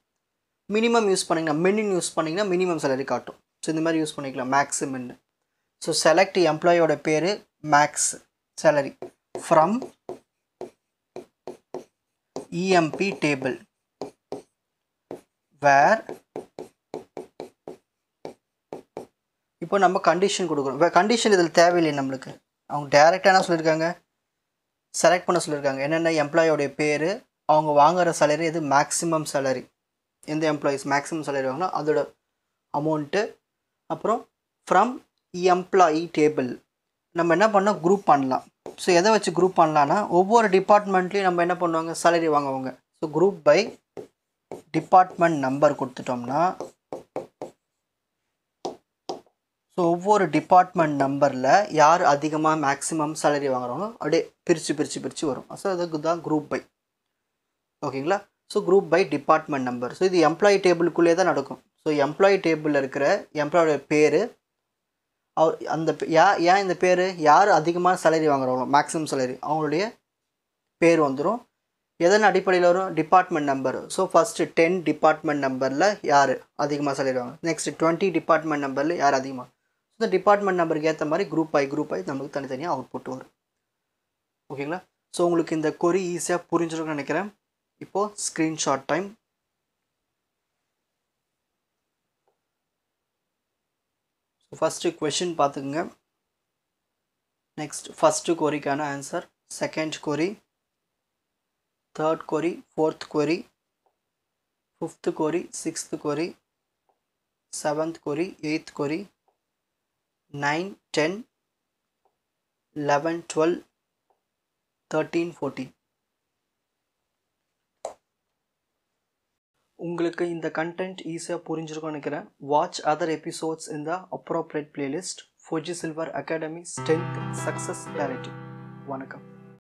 மினிமம் யூஸ் பண்ணிங்கன்னா மின்னு யூஸ் பண்ணிங்கன்னா மினிமம் சேலரி காட்டும். ஸோ இந்த மாதிரி யூஸ் பண்ணிக்கலாம் மேக்ஸு மின்னு. ஸோ செலக்ட் எம்ப்ளாயோட பேர் max salary from EMP table where இப்போ நம்ம கண்டிஷன் கொடுக்குறோம். கண்டிஷன் இதில் தேவையில்லை நம்மளுக்கு. அவங்க டைரெக்டாக என்ன சொல்லியிருக்காங்க, செலக்ட் பண்ண சொல்லியிருக்காங்க. என்னென்ன எம்ப்ளாயோடைய பேர், அவங்க வாங்குகிற சேலரி எது மேக்ஸிமம் சேலரி, எந்த எம்ப்ளாயீஸ் மேக்ஸிமம் சேலரி வாங்கினா அதோட அமௌண்ட்டு, அப்புறம் ஃப்ரம் எம்ப்ளாயி டேபிள். நம்ம என்ன பண்ணோம், குரூப் பண்ணலாம். ஸோ எதை வச்சு குரூப் பண்ணலான்னா ஒவ்வொரு டிபார்ட்மெண்ட்லேயும் நம்ம என்ன பண்ணுவாங்க, சேலரி வாங்குவாங்க. So group by department number கொடுத்துட்டோம்னா ஸோ ஒவ்வொரு டிபார்ட்மெண்ட் நம்பரில் யார் அதிகமாக மேக்ஸிமம் சேலரி வாங்குறாங்களோ அப்படியே பிரித்து வரும். ஸோ அதுக்கு தான் குரூப் பை. ஓகேங்களா? So group by department number. So இது எம்ப்ளாயி டேபிளுக்குள்ளே தான் நடக்கும். ஸோ எம்ப்ளாயி டேபிளில் இருக்கிற எம்ப்ளாயோட பேர், அவர் அந்த ஏன் இந்த பேர் யார் அதிகமான சேலரி வாங்குறாங்களோ மேக்ஸிமம் சேலரி அவங்களுடைய பேர் வந்துடும். எதன் அடிப்படையில் வரும், department number. So first 10 department நம்பரில் யார் அதிகமாக சேலரி வாங்க, நெக்ஸ்ட் 20 டிபார்ட்மெண்ட் நம்பரில் யார் அதிகமாக. இந்த டிபார்ட்மெண்ட் நம்பருக்கு ஏற்ற மாதிரி குரூப் ஆகி நமக்கு தனித்தனியாக அவுட்புட் வரும். ஓகேங்களா? ஸோ உங்களுக்கு இந்த கொரி ஈஸியாக புரிஞ்சிருக்குன்னு நினைக்கிறேன். இப்போது screenshot time. So first question பார்த்துக்குங்க. நெக்ஸ்ட் ஃபஸ்ட்டு கொரிக்கான ஆன்சர், செகண்ட் கொரி, தேர்ட் கொரி, ஃபோர்த் கொரி, ஃபிஃப்த் கொரி, சிக்ஸ்த் கொரி, செவன்த் கொரி, எயித் கொரி, 9, 10, 11, 12, 13, 14. உங்களுக்கு இந்த கண்டென்ட் ஈஸியாக புரிஞ்சிருக்கும்னு நினைக்கிறேன். வாட்ச் அதர் எபிசோட்ஸ் இன் த appropriate playlist. Fuji silver academy strength success clarity. வணக்கம்.